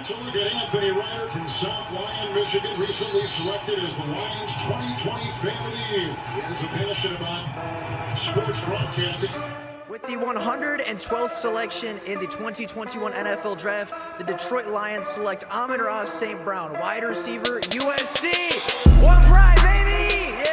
So look at Anthony Ryder from South Lyon, Michigan, recently selected as the Lions 2020 Fan of the Year. He has a passion about sports broadcasting. With the 112th selection in the 2021 NFL Draft, the Detroit Lions select Amon-Ra St. Brown, wide receiver, USC. One pride, baby! Yeah!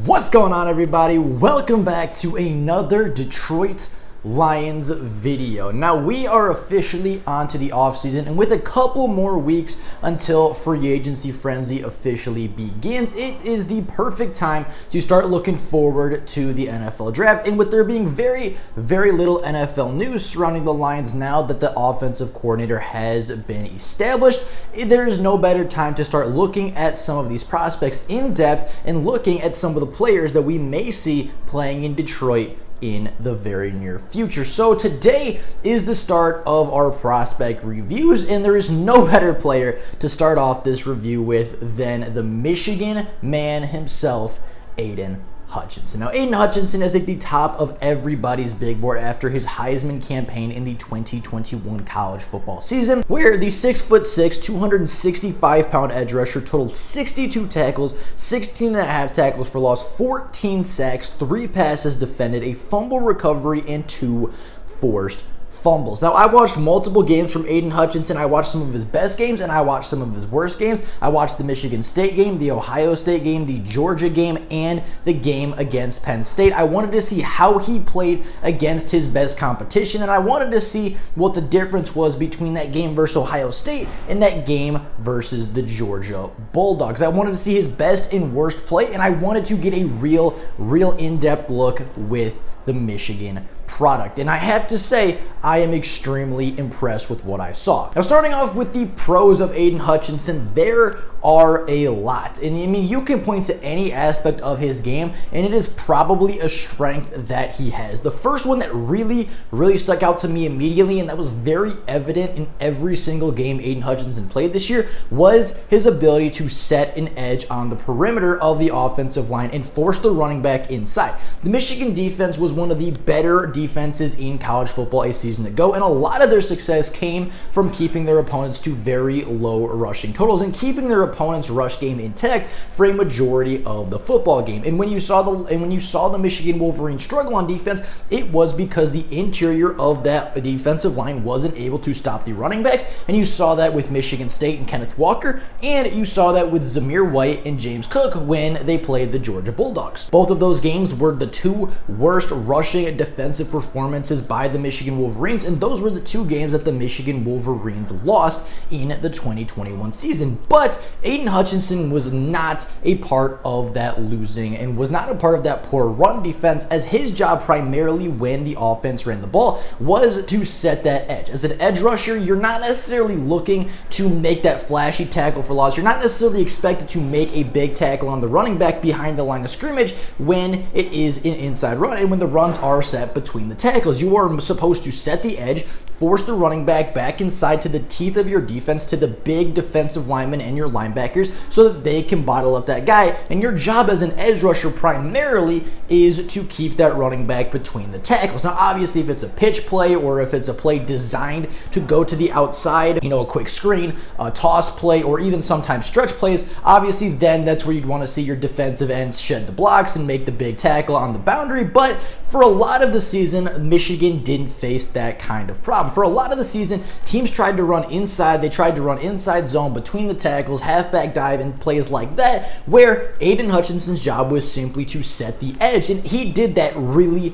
What's going on, everybody? Welcome back to another Detroit Lions video. Now we are officially onto the offseason, and with a couple more weeks until free agency frenzy officially begins, it is the perfect time to start looking forward to the NFL draft. And with there being very little NFL news surrounding the Lions now that the offensive coordinator has been established, there is no better time to start looking at some of these prospects in depth and looking at some of the players that we may see playing in Detroit in the very near future. So today is the start of our prospect reviews, and there is no better player to start off this review with than the Michigan man himself, Aidan Hutchinson. Now, Aidan Hutchinson is at the top of everybody's big board after his Heisman campaign in the 2021 college football season, where the 6'6", 265-pound edge rusher totaled 62 tackles, 16.5 tackles for loss, 14 sacks, 3 passes defended, a fumble recovery, and 2 forced fumbles. Now, I watched multiple games from Aidan Hutchinson. I watched some of his best games and I watched some of his worst games. I watched the Michigan State game, the Ohio State game, the Georgia game, and the game against Penn State. I wanted to see how he played against his best competition, and I wanted to see what the difference was between that game versus Ohio State and that game versus the Georgia Bulldogs. I wanted to see his best and worst play, and I wanted to get a real in-depth look with the Michigan product. And I have to say, I am extremely impressed with what I saw. Now, starting off with the pros of Aidan Hutchinson, there are a lot. And I mean, you can point to any aspect of his game, and it is probably a strength that he has. The first one that really stuck out to me immediately, and that was very evident in every single game Aidan Hutchinson played this year, was his ability to set an edge on the perimeter of the offensive line and force the running back inside. The Michigan defense was one of the better defenses in college football a season ago, and a lot of their success came from keeping their opponents to very low rushing totals and keeping their opponent's rush game intact for a majority of the football game. And when you saw the Michigan Wolverines struggle on defense, it was because the interior of that defensive line wasn't able to stop the running backs. And you saw that with Michigan State and Kenneth Walker, and you saw that with Zamir White and James Cook when they played the Georgia Bulldogs. Both of those games were the two worst rushing and defensive performances by the Michigan Wolverines, and those were the two games that the Michigan Wolverines lost in the 2021 season. But Aidan Hutchinson was not a part of that losing and was not a part of that poor run defense, as his job primarily when the offense ran the ball was to set that edge. As an edge rusher, you're not necessarily looking to make that flashy tackle for loss. You're not necessarily expected to make a big tackle on the running back behind the line of scrimmage when it is an inside run and when the runs are set between the tackles. You are supposed to set the edge, force the running back inside to the teeth of your defense, to the big defensive linemen and your linebackers, so that they can bottle up that guy. And your job as an edge rusher primarily is to keep that running back between the tackles. Now, obviously, if it's a pitch play or if it's a play designed to go to the outside, a quick screen, a toss play, or even sometimes stretch plays, obviously then that's where you'd want to see your defensive ends shed the blocks and make the big tackle on the boundary. But for a lot of the season, Michigan didn't face that kind of problem. For a lot of the season, teams tried to run inside. They tried to run inside zone between the tackles, halfback dive, and plays like that, where Aidan Hutchinson's job was simply to set the edge. And he did that really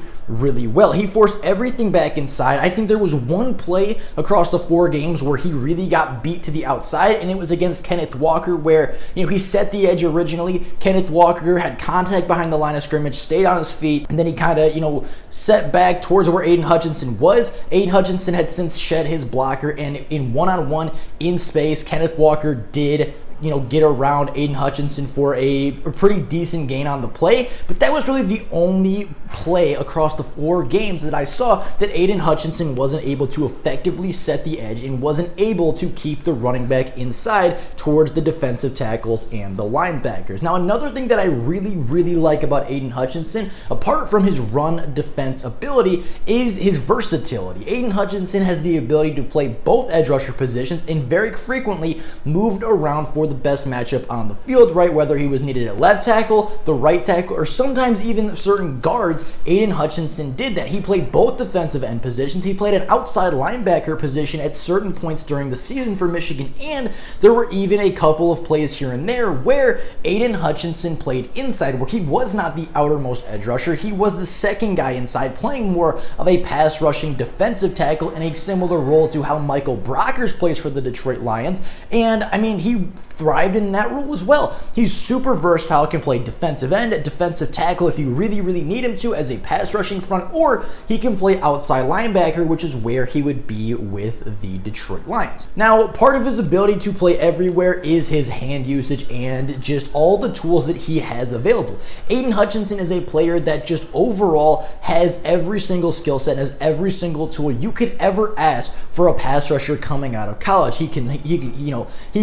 well. He forced everything back inside. I think there was one play across the 4 games where he really got beat to the outside, and it was against Kenneth Walker, where he set the edge originally. Kenneth Walker had contact behind the line of scrimmage, stayed on his feet, and then he kind of set back towards where Aidan Hutchinson was. Aidan Hutchinson had since shed his blocker, and in one-on-one in space, Kenneth Walker did get around Aidan Hutchinson for a pretty decent gain on the play, but that was really the only play across the 4 games that I saw that Aidan Hutchinson wasn't able to effectively set the edge and wasn't able to keep the running back inside towards the defensive tackles and the linebackers. Now, another thing that I really like about Aidan Hutchinson, apart from his run defense ability, is his versatility. Aidan Hutchinson has the ability to play both edge rusher positions and very frequently moved around for the best matchup on the field, right? Whether he was needed at left tackle, the right tackle, or sometimes even certain guards, Aidan Hutchinson did that. He played both defensive end positions. He played an outside linebacker position at certain points during the season for Michigan, and there were even a couple of plays here and there where Aidan Hutchinson played inside, where he was not the outermost edge rusher. He was the second guy inside, playing more of a pass rushing defensive tackle in a similar role to how Michael Brockers plays for the Detroit Lions. And I mean, he thrived in that role as well. He's super versatile, can play defensive end, defensive tackle if you really need him to as a pass rushing front, or he can play outside linebacker, which is where he would be with the Detroit Lions. Now, part of his ability to play everywhere is his hand usage and just all the tools that he has available. Aidan Hutchinson is a player that just overall has every single skill set, has every single tool you could ever ask for a pass rusher coming out of college. He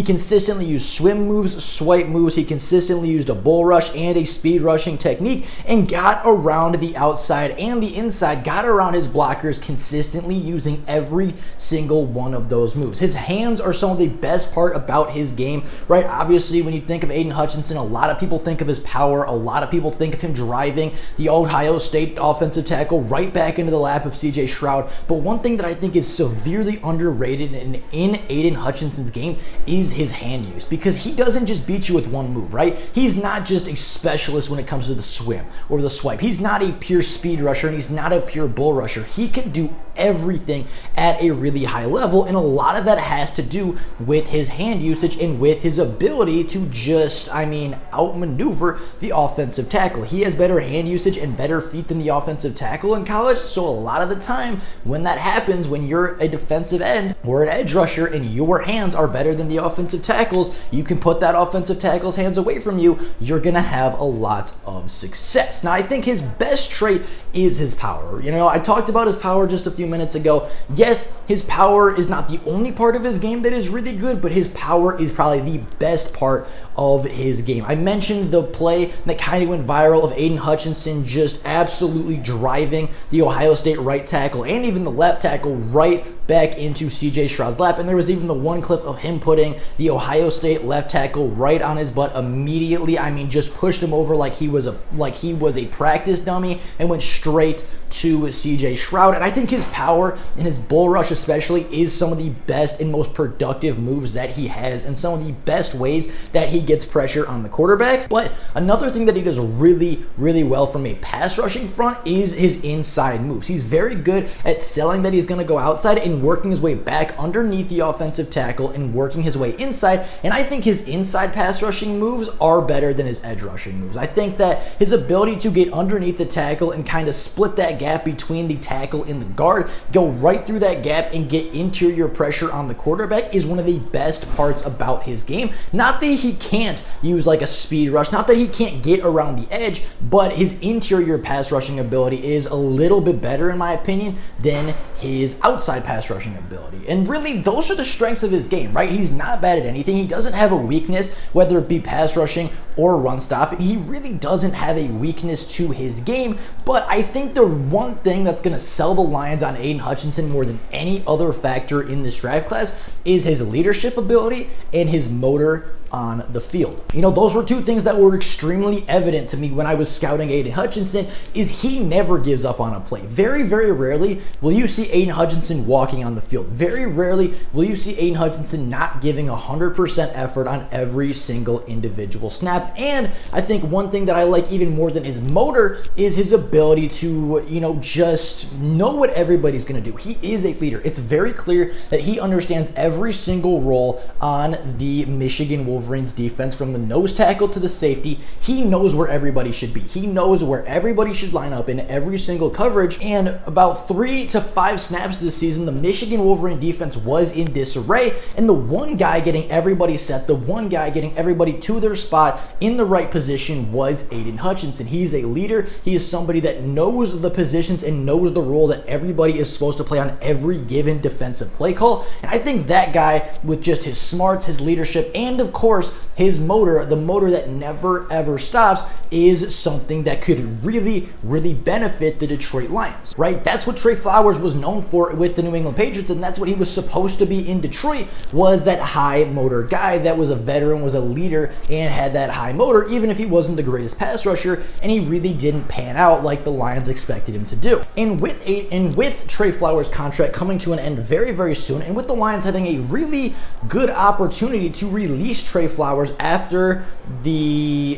consistently used swim moves, swipe moves. He consistently used a bull rush and a speed rushing technique and got around the outside and the inside, got around his blockers consistently using every single one of those moves. His hands are some of the best part about his game, right? Obviously, when you think of Aidan Hutchinson, a lot of people think of his power. A lot of people think of him driving the Ohio State offensive tackle right back into the lap of CJ Stroud. But one thing that I think is severely underrated in Aidan Hutchinson's game is his hand use, because he doesn't just beat you with one move, right? He's not just a specialist when it comes to the swim or the swipe. He's not a pure speed rusher, and he's not a pure bull rusher. He can do everything at a really high level, and a lot of that has to do with his hand usage and with his ability to just, outmaneuver the offensive tackle. He has better hand usage and better feet than the offensive tackle in college, so a lot of the time when that happens, when you're a defensive end or an edge rusher and your hands are better than the offensive tackles, you can put that offensive tackle's hands away from you, you're gonna have a lot of success. Now, I think his best trait is his power. I talked about his power just a few minutes ago. Yes, his power is not the only part of his game that is really good, but his power is probably the best part of his game. I mentioned the play that kind of went viral of Aidan Hutchinson just absolutely driving the Ohio State right tackle and even the left tackle right back into CJ Stroud's lap, and there was even the one clip of him putting the Ohio State left tackle right on his butt immediately. Just pushed him over like he was a practice dummy and went straight to CJ Stroud. And I think his power and his bull rush especially is some of the best and most productive moves that he has, and some of the best ways that he gets pressure on the quarterback. But another thing that he does really well from a pass rushing front is his inside moves. He's very good at selling that he's going to go outside and working his way back underneath the offensive tackle and working his way inside. And I think his inside pass rushing moves are better than his edge rushing moves. I think that his ability to get underneath the tackle and kind of split that gap between the tackle and the guard, go right through that gap and get interior pressure on the quarterback is one of the best parts about his game. Not that he can't use like a speed rush, not that he can't get around the edge, but his interior pass rushing ability is a little bit better, in my opinion, than his outside pass rushing ability. And really, those are the strengths of his game, right? He's not bad at anything. He doesn't have a weakness, whether it be pass rushing or run stop. He really doesn't have a weakness to his game. But I think the one thing that's going to sell the Lions on Aidan Hutchinson more than any other factor in this draft class is his leadership ability and his motor on the field. Those were two things that were extremely evident to me when I was scouting Aidan Hutchinson. Is he never gives up on a play. Very rarely will you see Aidan Hutchinson walking on the field. Very rarely will you see Aidan Hutchinson not giving 100% effort on every single individual snap. And I think one thing that I like even more than his motor is his ability to, just know what everybody's going to do. He is a leader. It's very clear that he understands every single role on the Michigan Wolverines defense, from the nose tackle to the safety. He knows where everybody should be. He knows where everybody should line up in every single coverage. And about 3 to 5 snaps this season, the Michigan Wolverine defense was in disarray, and the one guy getting everybody set, the one guy getting everybody to their spot in the right position was Aidan Hutchinson. He's a leader. He is somebody that knows the positions and knows the role that everybody is supposed to play on every given defensive play call. And I think that guy, with just his smarts, his leadership, and of course his motor, the motor that never ever stops, is something that could really benefit the Detroit Lions, right? That's what Trey Flowers was known for with the New England Patriots, and that's what he was supposed to be in Detroit, was that high motor guy that was a veteran, was a leader, and had that high motor, even if he wasn't the greatest pass rusher, and he really didn't pan out like the Lions expected him to do. And with Trey Flowers' contract coming to an end very soon, and with the Lions having a really good opportunity to release Trey Flowers after the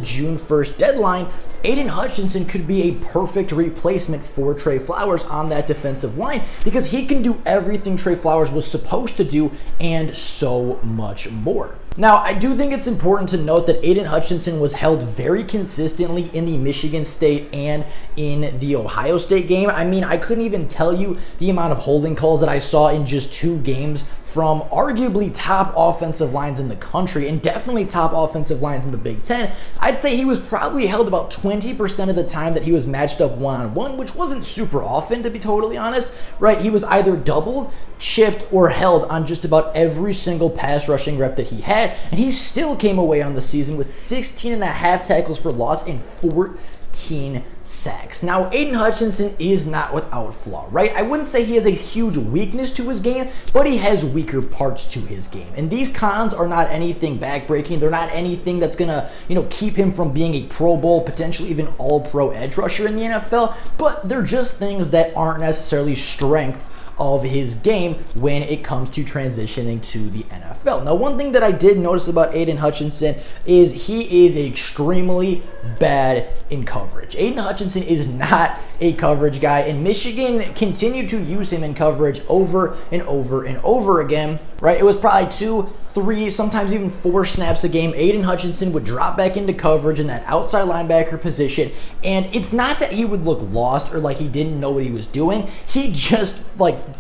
June 1st deadline, Aidan Hutchinson could be a perfect replacement for Trey Flowers on that defensive line, because he can do everything Trey Flowers was supposed to do and so much more. Now, I do think it's important to note that Aidan Hutchinson was held very consistently in the Michigan State and in the Ohio State game. I mean, I couldn't even tell you the amount of holding calls that I saw in just 2 games from arguably top offensive lines in the country, and definitely top offensive lines in the Big Ten. I'd say he was probably held about 20% of the time that he was matched up one-on-one, which wasn't super often, to be totally honest, right? He was either doubled, chipped, or held on just about every single pass rushing rep that he had, and he still came away on the season with 16.5 tackles for loss and 14 sacks. Now, Aidan Hutchinson is not without flaw, right? I wouldn't say he has a huge weakness to his game, but he has weaker parts to his game. And these cons are not anything backbreaking. They're not anything that's gonna, keep him from being a Pro Bowl, potentially even all-pro edge rusher in the NFL, but they're just things that aren't necessarily strengths of his game when it comes to transitioning to the NFL. Now, one thing that I did notice about Aidan Hutchinson is he is extremely bad in coverage. Aidan Hutchinson is not a coverage guy, and Michigan continued to use him in coverage over and over again, right? It was probably 2, 3, sometimes even 4 snaps a game. Aidan Hutchinson would drop back into coverage in that outside linebacker position, and it's not that he would look lost or like he didn't know what he was doing. He just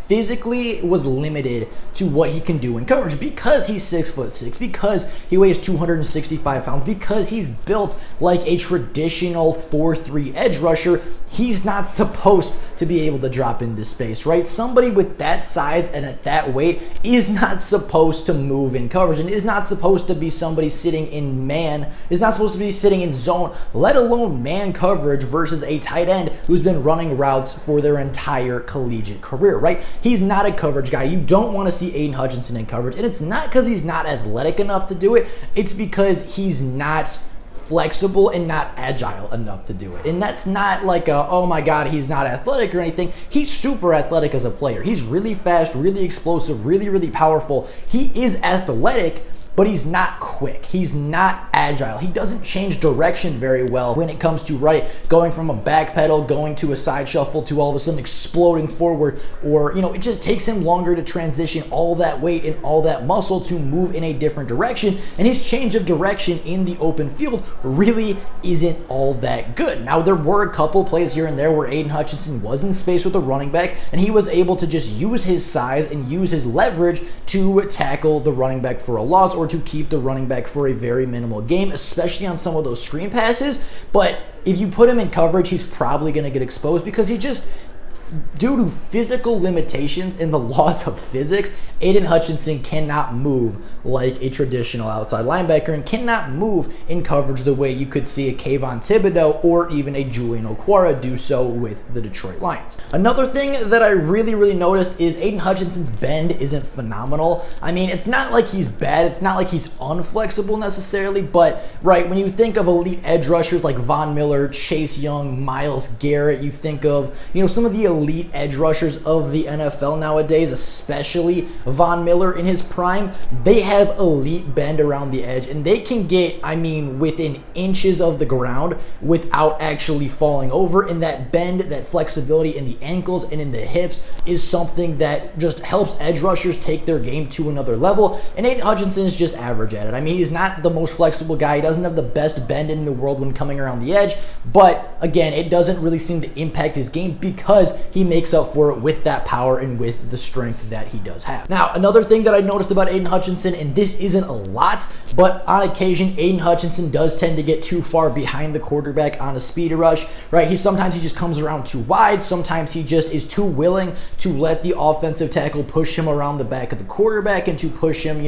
physically was limited to what he can do in coverage because he's 6'6", because he weighs 265 pounds, because he's built like a traditional 4-3 edge rusher. He's not supposed to be able to drop into space, right? Somebody with that size and at that weight is not supposed to move in coverage, and is not supposed to be somebody sitting in man, is not supposed to be sitting in zone, let alone man coverage versus a tight end who's been running routes for their entire collegiate career, right? He's not a coverage guy. You don't want to see Aidan Hutchinson in coverage, and it's not because he's not athletic enough to do it. It's because he's not flexible and not agile enough to do it. And that's not like oh my god, he's not athletic or anything. He's super athletic as a player. He's really fast, really explosive, really powerful. He is athletic, but he's not quick. He's not agile. He doesn't change direction very well when it comes to going from a back pedal, going to a side shuffle, to all of a sudden exploding forward, or it just takes him longer to transition all that weight and all that muscle to move in a different direction, and his change of direction in the open field really isn't all that good. Now, there were a couple plays here and there where Aidan Hutchinson was in space with a running back, and he was able to just use his size and use his leverage to tackle the running back for a loss, or to keep the running back for a very minimal game, especially on some of those screen passes. But if you put him in coverage, he's probably going to get exposed, because he just, due to physical limitations and the laws of physics, Aidan Hutchinson cannot move like a traditional outside linebacker, and cannot move in coverage the way you could see a Kayvon Thibodeau or even a Julian Okwara do so with the Detroit Lions. Another thing that I really noticed is Aidan Hutchinson's bend isn't phenomenal. I mean, it's not like he's bad, it's not like he's unflexible necessarily, but when you think of elite edge rushers like Von Miller, Chase Young, Myles Garrett, you think of some of the elite edge rushers of the NFL nowadays, especially Von Miller in his prime. They have elite bend around the edge, and they can get, within inches of the ground without actually falling over. And that bend, that flexibility in the ankles and in the hips is something that just helps edge rushers take their game to another level. And Aidan Hutchinson is just average at it. He's not the most flexible guy. He doesn't have the best bend in the world when coming around the edge, but again, it doesn't really seem to impact his game because because he makes up for it with that power and with the strength that he does have. Now, another thing that I noticed about Aidan Hutchinson, and this isn't a lot, but on occasion, Aidan Hutchinson does tend to get too far behind the quarterback on a speed rush, right? Sometimes he just comes around too wide. Sometimes he just is too willing to let the offensive tackle push him around the back of the quarterback and to push him,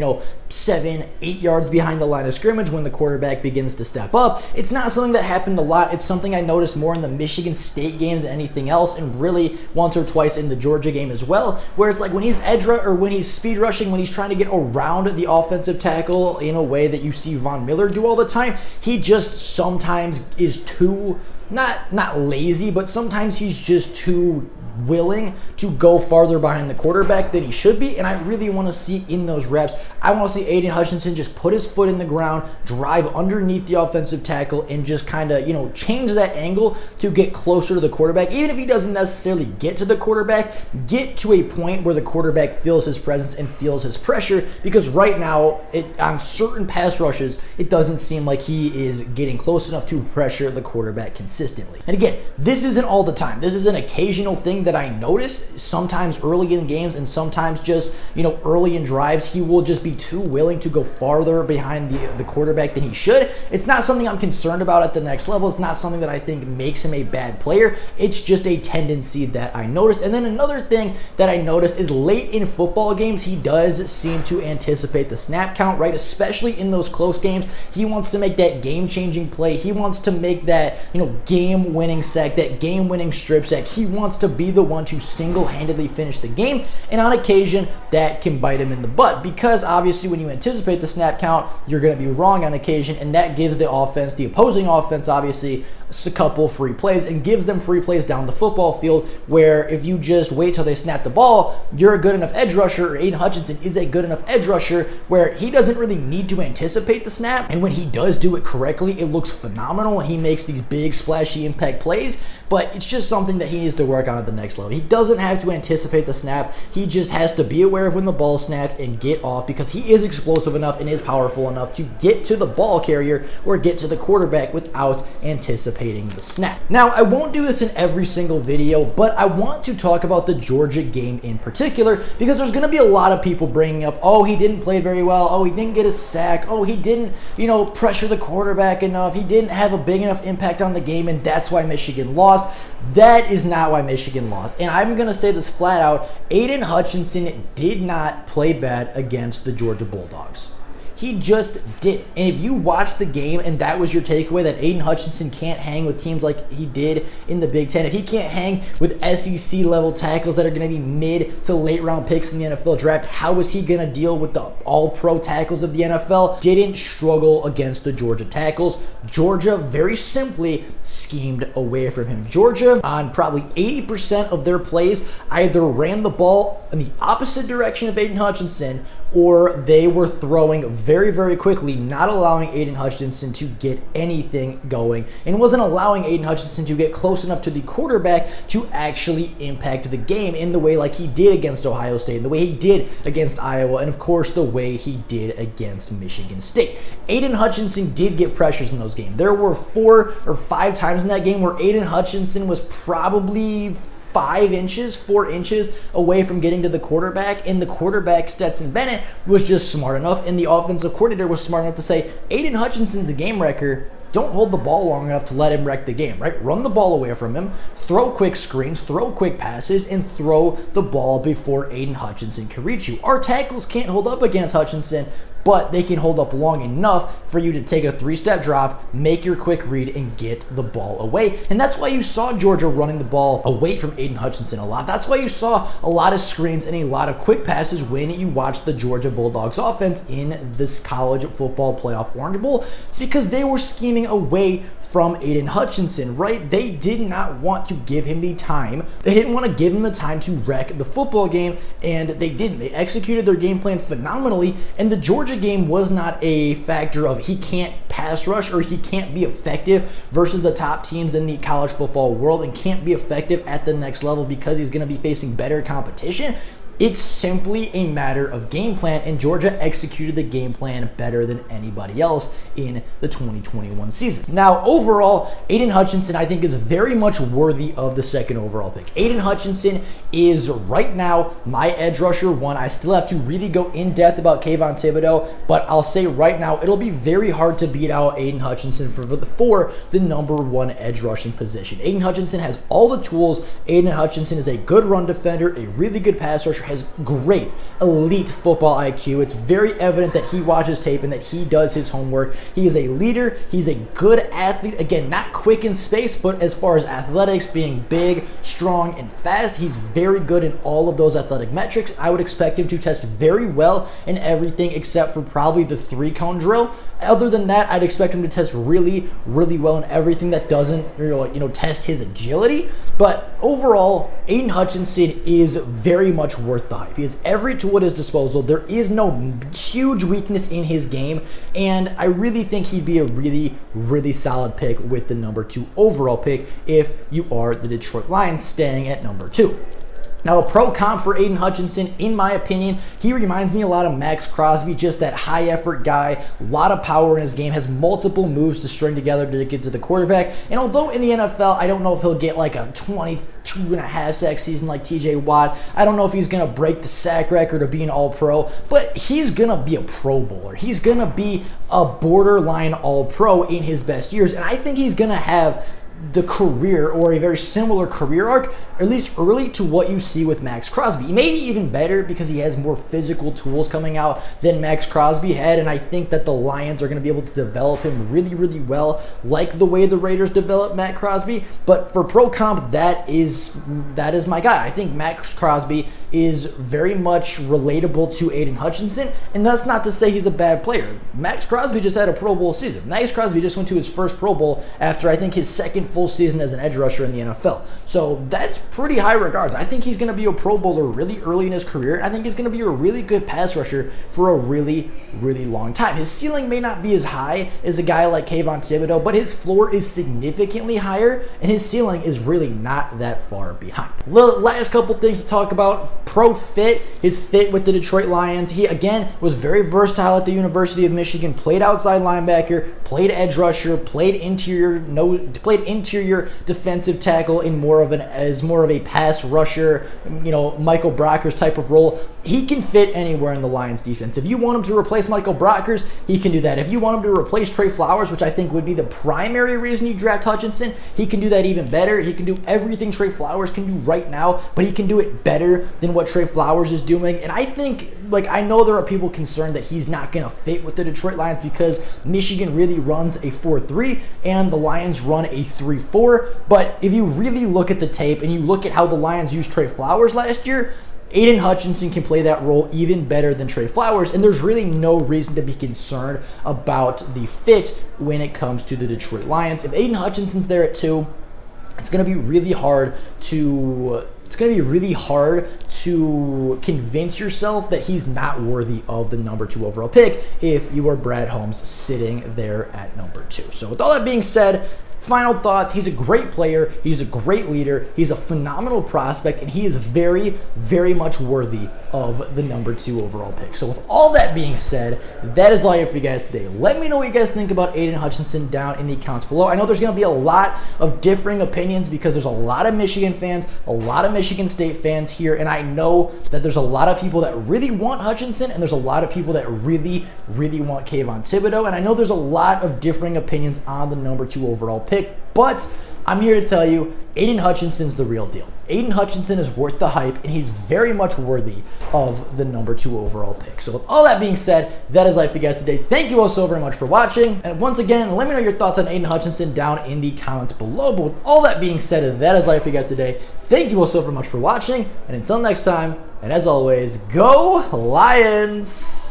7, 8 yards behind the line of scrimmage when the quarterback begins to step up. It's not something that happened a lot. It's something I noticed more in the Michigan State game than anything else, and really once or twice in the Georgia game as well, where it's like when he's or when he's speed rushing, when he's trying to get around the offensive tackle in a way that you see Von Miller do all the time, he just sometimes is too, not lazy, but sometimes he's just too willing to go farther behind the quarterback than he should be. And I really want to see in those reps, I want to see Aidan Hutchinson just put his foot in the ground, drive underneath the offensive tackle, and just kind of, change that angle to get closer to the quarterback. Even if he doesn't necessarily get to the quarterback, get to a point where the quarterback feels his presence and feels his pressure, because right now, on certain pass rushes, it doesn't seem like he is getting close enough to pressure the quarterback consistently. And again, this isn't all the time. This is an occasional thing that I noticed sometimes early in games, and sometimes just, early in drives, he will just be too willing to go farther behind the quarterback than he should. It's not something I'm concerned about at the next level. It's not something that I think makes him a bad player. It's just a tendency that I noticed. And then another thing that I noticed is late in football games, he does seem to anticipate the snap count, right? Especially in those close games. He wants to make that game-changing play. He wants to make that, game-winning sack, that game-winning strip sack. He wants to be the one to single-handedly finish the game, and on occasion that can bite him in the butt, because obviously when you anticipate the snap count, you're going to be wrong on occasion, and that gives the opposing offense, obviously a couple free plays, and gives them free plays down the football field, where if you just wait till they snap the ball, you're a good enough edge rusher, or Aidan Hutchinson is a good enough edge rusher, where he doesn't really need to anticipate the snap, and when he does do it correctly, it looks phenomenal, and he makes these big splashy impact plays. But it's just something that he needs to work on at the next level. He doesn't have to anticipate the snap. He just has to be aware of when the ball snapped and get off, because he is explosive enough and is powerful enough to get to the ball carrier or get to the quarterback without anticipating the snap. Now, I won't do this in every single video, but I want to talk about the Georgia game in particular, because there's going to be a lot of people bringing up, oh, he didn't play very well. Oh, he didn't get a sack. Oh, he didn't, pressure the quarterback enough. He didn't have a big enough impact on the game, and that's why Michigan lost. That is not why Michigan lost. And I'm going to say this flat out. Aidan Hutchinson did not play bad against the Georgia Bulldogs. He just did. And if you watch the game and that was your takeaway, that Aidan Hutchinson can't hang with teams like he did in the Big Ten, if he can't hang with SEC level tackles that are going to be mid to late round picks in the NFL draft, how is he going to deal with the all-pro tackles of the NFL? Didn't struggle against the Georgia tackles. Georgia very simply schemed away from him. Georgia, on probably 80% of their plays, either ran the ball in the opposite direction of Aidan Hutchinson, or they were throwing very, very quickly, not allowing Aidan Hutchinson to get anything going, and wasn't allowing Aidan Hutchinson to get close enough to the quarterback to actually impact the game in the way like he did against Ohio State, the way he did against Iowa, and of course the way he did against Michigan State. Aidan Hutchinson did get pressures in those games. There were 4 or 5 times in that game where Aidan Hutchinson was probably 4 inches away from getting to the quarterback, and the quarterback, Stetson Bennett, was just smart enough, and the offensive coordinator was smart enough to say, Aidan Hutchinson's the game wrecker. Don't hold the ball long enough to let him wreck the game, right? Run the ball away from him, throw quick screens, throw quick passes, and throw the ball before Aidan Hutchinson can reach you. Our tackles can't hold up against Hutchinson, but they can hold up long enough for you to take a 3-step drop, make your quick read, and get the ball away. And that's why you saw Georgia running the ball away from Aidan Hutchinson a lot. That's why you saw a lot of screens and a lot of quick passes when you watched the Georgia Bulldogs offense in this college football playoff Orange Bowl. It's because they were scheming away from Aidan Hutchinson, right? They did not want to give him the time. They didn't want to give him the time to wreck the football game, and they didn't. They executed their game plan phenomenally, and the Georgia game was not a factor of he can't pass rush or he can't be effective versus the top teams in the college football world and can't be effective at the next level because he's going to be facing better competition. It's simply a matter of game plan, and Georgia executed the game plan better than anybody else in the 2021 season. Now, overall, Aidan Hutchinson, I think, is very much worthy of the second overall pick. Aidan Hutchinson is right now my edge rusher one. I still have to really go in depth about Kayvon Thibodeaux, but I'll say right now, it'll be very hard to beat out Aidan Hutchinson for the number one edge rushing position. Aidan Hutchinson has all the tools. Aidan Hutchinson is a good run defender, a really good pass rusher, has great elite football IQ. It's very evident that he watches tape and that he does his homework. He is a leader. He's a good athlete. Again, not quick in space, but as far as athletics, being big, strong, and fast, he's very good in all of those athletic metrics. I would expect him to test very well in everything except for probably the 3-cone drill. Other than that, I'd expect him to test really, really well in everything that doesn't, test his agility. But overall, Aidan Hutchinson is very much worth the hype. He has every tool at his disposal. There is no huge weakness in his game, and I really think he'd be a really, really solid pick with the number 2 overall pick if you are the Detroit Lions staying at number 2. Now, a pro comp for Aidan Hutchinson, in my opinion, he reminds me a lot of Max Crosby, just that high effort guy, a lot of power in his game, has multiple moves to string together to get to the quarterback. And although in the NFL, I don't know if he'll get like a 22.5 sack season like TJ Watt, I don't know if he's going to break the sack record or be an all-pro, but he's going to be a Pro Bowler. He's going to be a borderline all-pro in his best years, and I think he's going to have the career or a very similar career arc, at least early, to what you see with Max Crosby. Maybe even better because he has more physical tools coming out than Max Crosby had, and I think that the Lions are going to be able to develop him really, really well, like the way the Raiders developed Matt Crosby. But for pro comp, that is my guy. I think Max Crosby is very much relatable to Aidan Hutchinson, and that's not to say he's a bad player. Max Crosby just had a Pro Bowl season. Max Crosby just went to his first Pro Bowl after, I think, his second full season as an edge rusher in the NFL. So that's pretty high regards. I think he's going to be a Pro Bowler really early in his career. I think he's going to be a really good pass rusher for a really, really long time. His ceiling may not be as high as a guy like Kayvon Thibodeaux, but his floor is significantly higher, and his ceiling is really not that far behind. Last couple things to talk about. Pro fit, his fit with the Detroit Lions. He, again, was very versatile at the University of Michigan, played outside linebacker, played edge rusher, played interior defensive tackle in more of a pass rusher, Michael Brockers type of role. He can fit anywhere in the Lions defense. If you want him to replace Michael Brockers, he can do that. If you want him to replace Trey Flowers, which I think would be the primary reason you draft Hutchinson, he can do that even better. He can do everything Trey Flowers can do right now, but he can do it better than what Trey Flowers is doing. And I think, I know there are people concerned that he's not going to fit with the Detroit Lions because Michigan really runs a 4-3 and the Lions run a 3-4. But if you really look at the tape and you look at how the Lions used Trey Flowers last year, Aidan Hutchinson can play that role even better than Trey Flowers, and there's really no reason to be concerned about the fit when it comes to the Detroit Lions. If Aidan Hutchinson's there at 2, it's going to be really hard to convince yourself that he's not worthy of the number 2 overall pick if you are Brad Holmes sitting there at number 2. So with all that being said, final thoughts, he's a great player, he's a great leader, he's a phenomenal prospect, and he is very, very much worthy of the number 2 overall pick. So with all that being said, that is all I have for you guys today. Let me know what you guys think about Aidan Hutchinson down in the comments below. I know there's going to be a lot of differing opinions because there's a lot of Michigan fans, a lot of Michigan State fans here, and I know that there's a lot of people that really want Hutchinson, and there's a lot of people that really, really want Kayvon Thibodeaux, and I know there's a lot of differing opinions on the number 2 overall pick. But I'm here to tell you, Aidan Hutchinson's the real deal. Aidan Hutchinson is worth the hype, and he's very much worthy of the number 2 overall pick. So with all that being said, that is life for you guys today. Thank you all so very much for watching. And once again, let me know your thoughts on Aidan Hutchinson down in the comments below. But with all that being said, that is life for you guys today. Thank you all so very much for watching. And until next time, and as always, go Lions!